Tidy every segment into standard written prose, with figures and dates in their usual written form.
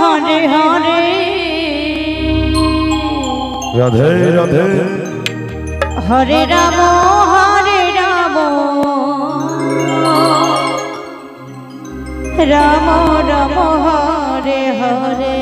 हरे हरे राधे राधे हरे राम राम राम हरे हरे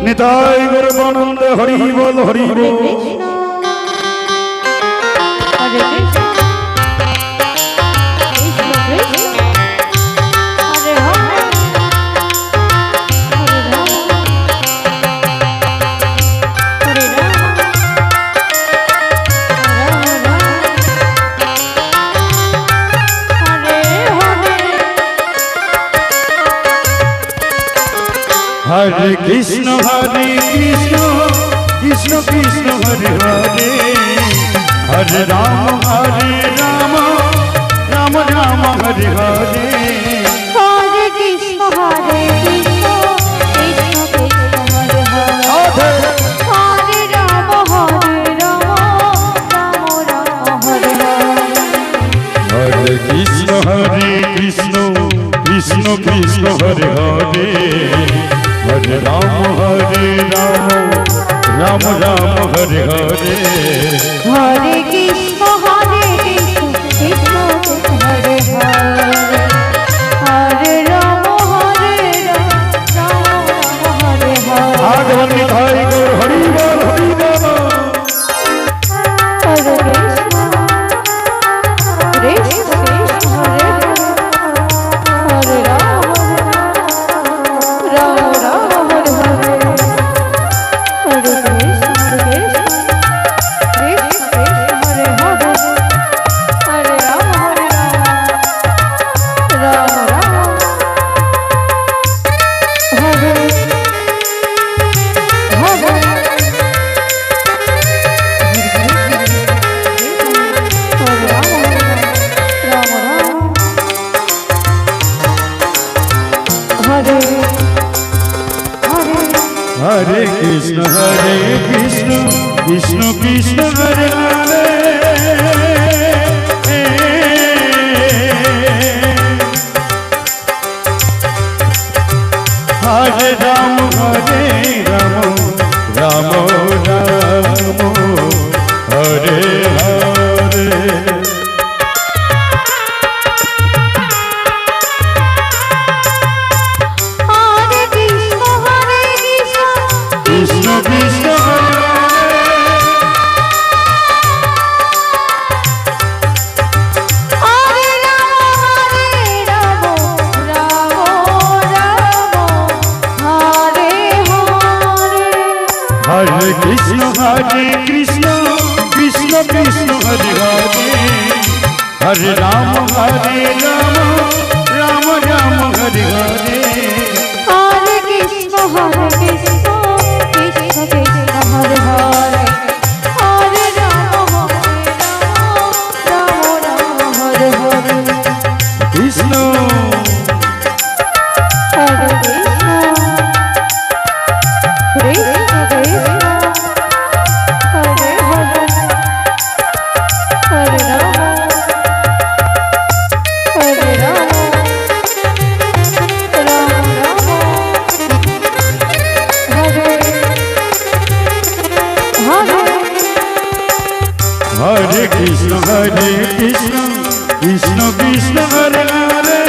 निताय गौरानंद हरि बोल हरि हरे बोल कृष्ण हरे कृष्ण कृष्ण कृष्ण हरे हरे हरे राम हरे राम राम राम हरे हरे हरे कृष्ण कृष्ण कृष्ण हरे हरे हरे राम राम राम हरे हरे हरे कृष्ण कृष्ण कृष्ण हरे हरे हरे राम राम राम हरे हरे हरे कृष्ण कृष्ण कृष्ण हरे हरे हरे राम राम राम हरे हरे हरे कृष्ण कृष्ण हरे हरे हरे राम राम हरे हरे आगमन निधाई गौर हरि बोल हरि बोल हरे कृष्ण कृष्ण हरे हरे राम राम हरे हरे हरे कृष्ण कृष्ण हरे हरे हरे राम राम राम हरे हरे हरे कृष्ण कृष्ण कृष्ण हरे हरे हरे राम राम हरे हरे कृष्ण कृष्ण हरे कृष्ण कृष्ण कृष्ण हरे हरे हरे राम राम हरे हरे हरे कृष्ण कृष्ण कृष्ण हरे हरे हरे राम राम हरे हरे कृष्ण हरे कृष्ण हरे हरे हरे राम राम हरे हरे हरे कृष्ण कृष्ण कृष्ण हरे हरे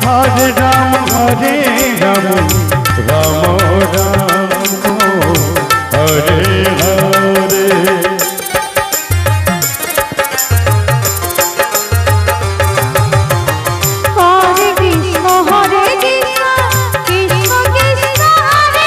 हरे राम राम हरे हरे हरे कृष्ण कृष्ण कृष्ण हरे हरे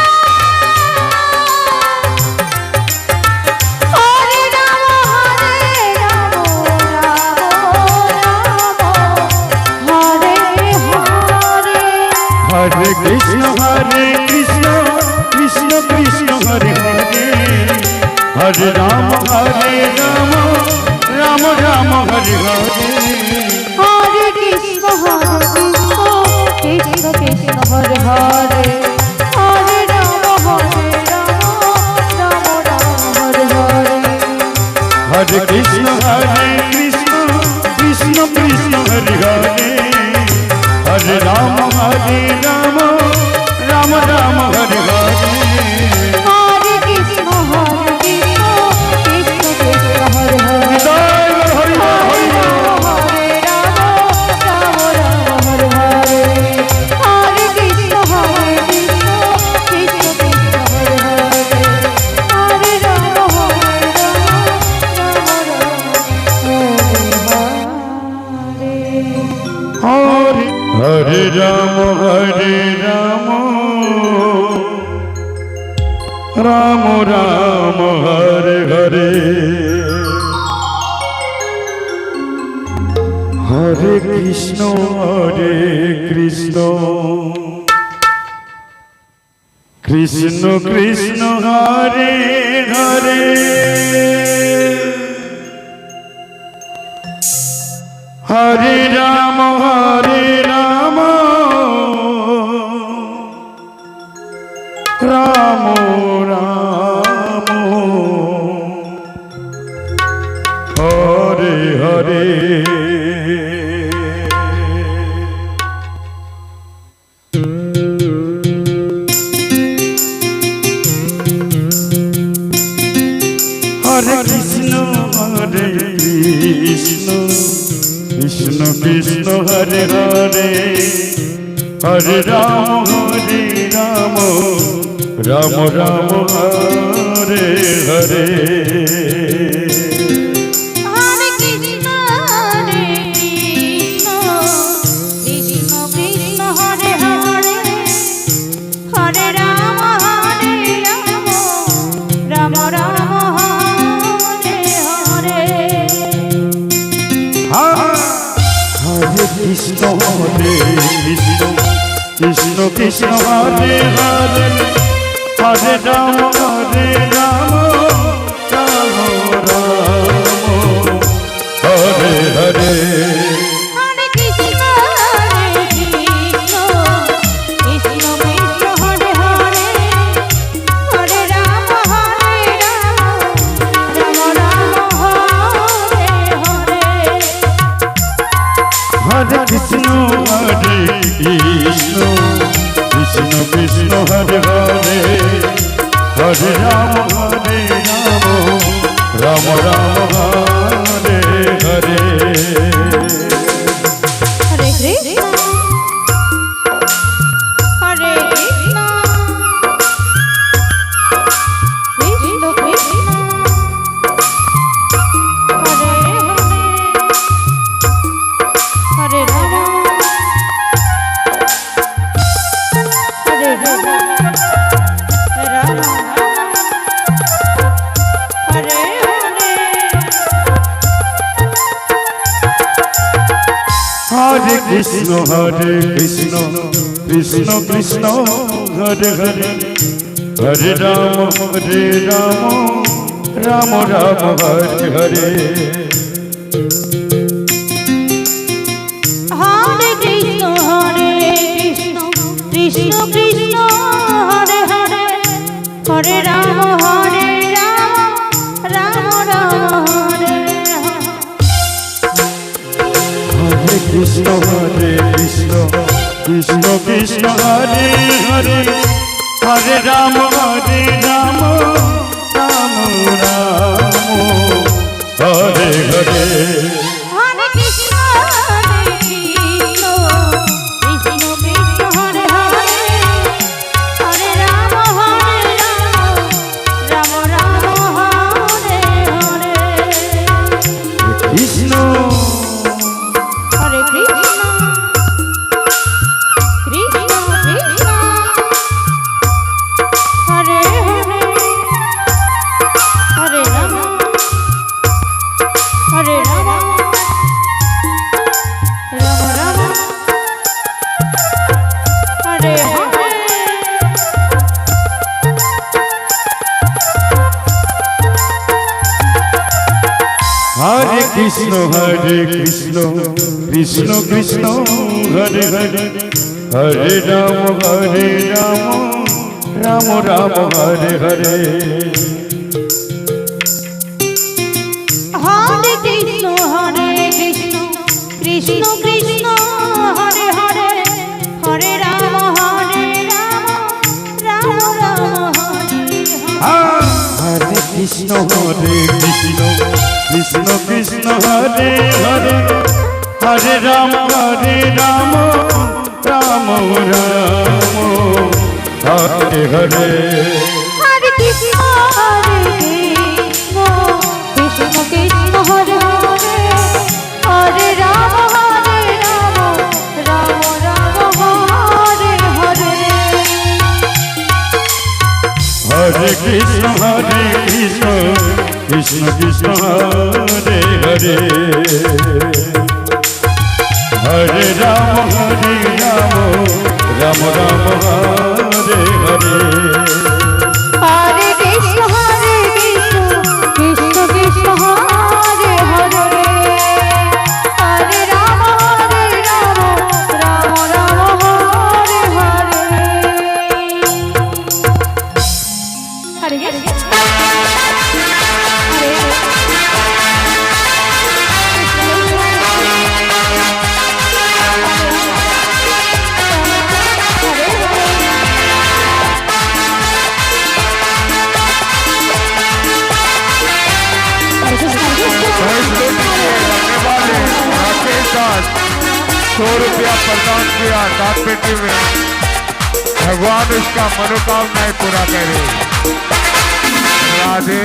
हरे राम राम हरे हरे हरे कृष्ण कृष्ण कृष्ण हरे हरे हरे राम राम हरे हरे हरे कृष्ण कृष्ण कृष्ण हरे हरे हरे राम राम हरे हरे হরে কৃষ্ণ কৃষ্ণ কৃষ্ণ হরে হরে হরে রাম রাম রাম হরে হরে হরে কৃষ্ণ কৃষ্ণ কৃষ্ণ হরে হরে জয় হরি হরি হরে রাম রাম রাম হরে হরে হরে কৃষ্ণ কৃষ্ণ কৃষ্ণ হরে হরে হরে রাম রাম হরে হরে রাম রাম রাম হরে হরে হরে কৃষ্ণ কৃষ্ণ কৃষ্ণ হরে হরে হরে রাম রাম রাম হরে হরে হরে কৃষ্ণ কৃষ্ণ কৃষ্ণ হরে হরে হরে রাম রাম রাম হরে হরে হরে কৃষ্ণ কৃষ্ণ কৃষ্ণ হরে হরে হরে রাম রাম রাম হরে হরে হরে কৃষ্ণ কৃষ্ণ কৃষ্ণ হরে হরে হরে রাম রাম রাম হরে হরে হরে কৃষ্ণ কৃষ্ণ কৃষ্ণ কৃষ্ণ হরে হরে হরে রাম রাম রাম হরে হরে হরে কৃষ্ণ কৃষ্ণ কৃষ্ণ হরে হরে হরে রাম রাম রাম হরে হরে হরে কৃষ্ণ হরে কৃষ্ণ কৃষ্ণ কৃষ্ণ হরে হরে হরে রাম হরে রাম রাম হরে হরে হরে কৃষ্ণ কৃষ্ণ কৃষ্ণ হরে হরে হরে রাম রাম রাম হরে হরে হরে কৃষ্ণ কৃষ্ণ কৃষ্ণ হরে হরে হরে রাম রাম রাম হরে হরে কৃষ্ণ কৃষ্ণ কৃষ্ণ হরে হরে হরে রাম রাম রাম হরে হরে হরে কৃষ্ণ কৃষ্ণ কৃষ্ণ কৃষ্ণ হরে হরে হরে রাম রাম রাম হরে হরে কৃষ্ণ হরে কৃষ্ণ কৃষ্ণ কৃষ্ণ হরে হরে হরে রাম রাম রাম হরে হরে হরে কৃষ্ণ কৃষ্ণ কৃষ্ণ হরে হরে হরে রাম রাম রাম হরে হরে হরে কৃষ্ণ কৃষ্ণ কৃষ্ণ হরে হরে হরে রাম রাম রাম হরে হরে হরে কৃষ্ণ কৃষ্ণ কৃষ্ণ হরে হরে হরে রাম রাম রাম হরে হরে হরে কৃষ্ণ কৃষ্ণ কৃষ্ণ হরে হরে হরে রাম রাম রাম হরে হরে হরে কৃষ্ণ কৃষ্ণ কৃষ্ণ হরে হরে হরে রাম রাম রাম হরে হরে হরে ₹100 प्रदान किया दान पेटी में। भगवान उसका मनोकामनाएं पूरा करे। राधे